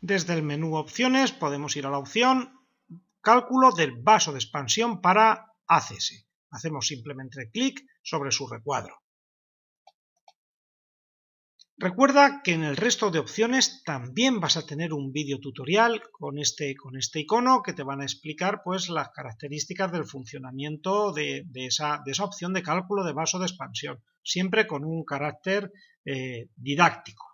Desde el menú Opciones podemos ir a la opción Cálculo del vaso de expansión para ACS. Hacemos simplemente clic sobre su recuadro. Recuerda que en el resto de opciones también vas a tener un vídeo tutorial con este icono que te van a explicar pues, las características del funcionamiento de esa opción de cálculo de vaso de expansión, siempre con un carácter didáctico,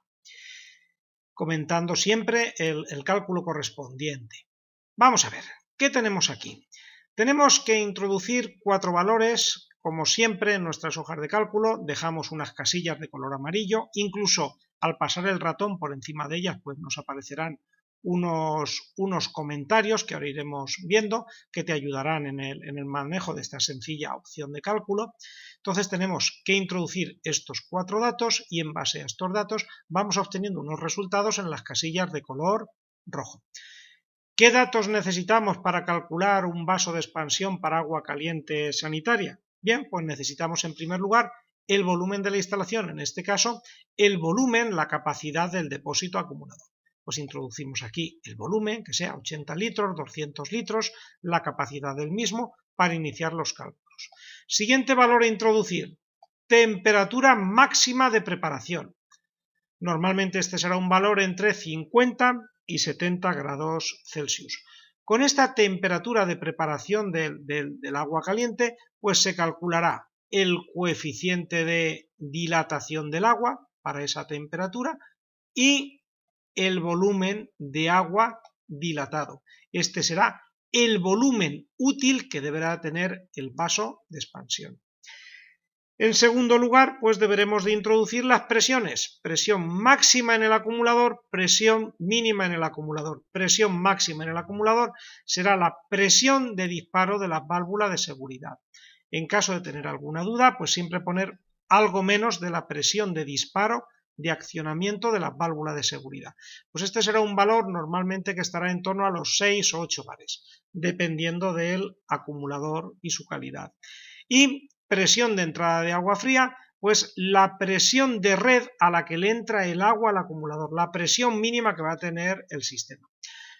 comentando siempre el cálculo correspondiente. Vamos a ver, ¿qué tenemos aquí? Tenemos que introducir 4 valores. Como siempre en nuestras hojas de cálculo dejamos unas casillas de color amarillo, incluso al pasar el ratón por encima de ellas pues nos aparecerán unos comentarios que ahora iremos viendo que te ayudarán en el manejo de esta sencilla opción de cálculo. Entonces tenemos que introducir estos 4 datos y en base a estos datos vamos obteniendo unos resultados en las casillas de color rojo. ¿Qué datos necesitamos para calcular un vaso de expansión para agua caliente sanitaria? Bien, pues necesitamos en primer lugar el volumen de la instalación, en este caso el volumen, la capacidad del depósito acumulador. Pues introducimos aquí el volumen, que sea 80 litros, 200 litros, la capacidad del mismo para iniciar los cálculos. Siguiente valor a introducir, temperatura máxima de preparación. Normalmente este será un valor entre 50 y 70 grados Celsius. Con esta temperatura de preparación del agua caliente, pues se calculará el coeficiente de dilatación del agua para esa temperatura y el volumen de agua dilatado. Este será el volumen útil que deberá tener el vaso de expansión. En segundo lugar, pues deberemos de introducir las presiones, presión máxima en el acumulador, presión mínima en el acumulador. Presión máxima en el acumulador será la presión de disparo de las válvulas de seguridad. En caso de tener alguna duda, pues siempre poner algo menos de la presión de disparo de accionamiento de las válvulas de seguridad. Pues este será un valor normalmente que estará en torno a los 6 o 8 bares, dependiendo del acumulador y su calidad. Y presión de entrada de agua fría, pues la presión de red a la que le entra el agua al acumulador, la presión mínima que va a tener el sistema.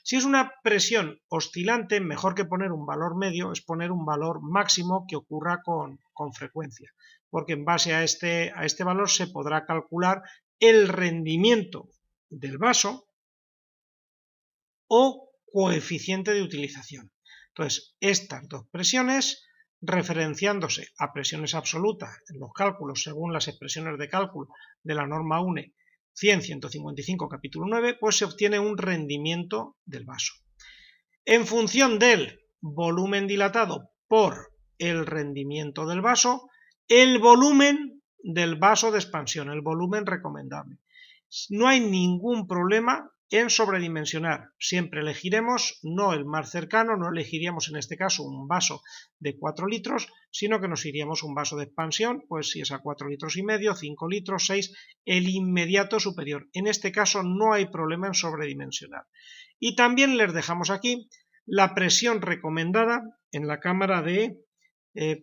Si es una presión oscilante, mejor que poner un valor medio es poner un valor máximo que ocurra con frecuencia, porque en base a este valor se podrá calcular el rendimiento del vaso o coeficiente de utilización. Entonces, estas dos presiones, referenciándose a presiones absolutas en los cálculos según las expresiones de cálculo de la norma UNE 100-155 capítulo 9, pues se obtiene un rendimiento del vaso. En función del volumen dilatado por el rendimiento del vaso, el volumen del vaso de expansión, el volumen recomendable. No hay ningún problema en sobredimensionar. Siempre elegiremos no el más cercano, no elegiríamos en este caso un vaso de 4 litros, sino que nos iríamos un vaso de expansión, pues si es a 4 litros y medio, 5 litros, 6, el inmediato superior. En este caso no hay problema en sobredimensionar. Y también les dejamos aquí la presión recomendada en la cámara de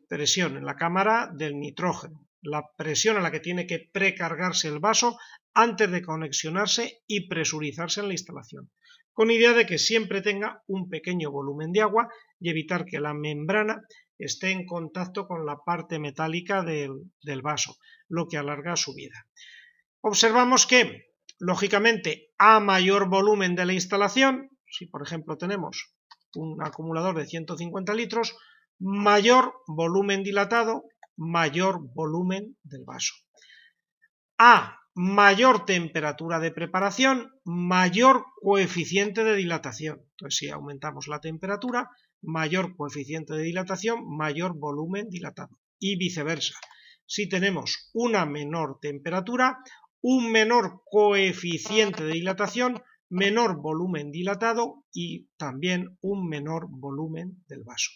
presión, en la cámara del nitrógeno, la presión a la que tiene que precargarse el vaso antes de conexionarse y presurizarse en la instalación, con idea de que siempre tenga un pequeño volumen de agua y evitar que la membrana esté en contacto con la parte metálica del vaso, lo que alarga su vida. Observamos que, lógicamente, a mayor volumen de la instalación, si por ejemplo tenemos un acumulador de 150 litros, mayor volumen dilatado, mayor volumen del vaso. A mayor temperatura de preparación, mayor coeficiente de dilatación. Entonces, si aumentamos la temperatura, mayor coeficiente de dilatación, mayor volumen dilatado. Y viceversa. Si tenemos una menor temperatura, un menor coeficiente de dilatación, menor volumen dilatado y también un menor volumen del vaso.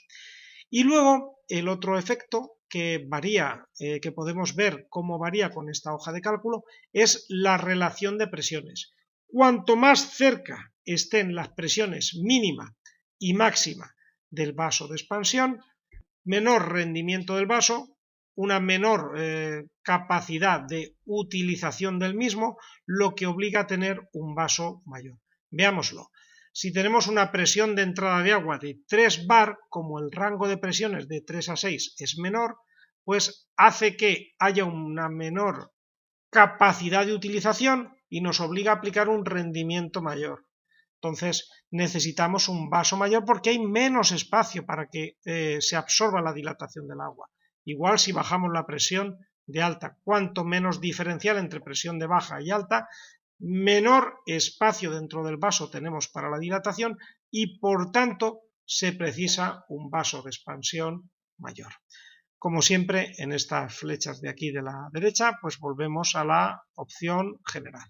Y luego el otro efecto que varía, que podemos ver cómo varía con esta hoja de cálculo, es la relación de presiones. Cuanto más cerca estén las presiones mínima y máxima del vaso de expansión, menor rendimiento del vaso, una menor capacidad de utilización del mismo, lo que obliga a tener un vaso mayor. Veámoslo. Si tenemos una presión de entrada de agua de 3 bar, como el rango de presiones de 3 a 6 es menor, pues hace que haya una menor capacidad de utilización y nos obliga a aplicar un rendimiento mayor. Entonces necesitamos un vaso mayor porque hay menos espacio para que se absorba la dilatación del agua. Igual si bajamos la presión de alta, cuanto menos diferencial entre presión de baja y alta, menor espacio dentro del vaso tenemos para la dilatación y por tanto se precisa un vaso de expansión mayor. Como siempre, en estas flechas de aquí de la derecha, pues volvemos a la opción general.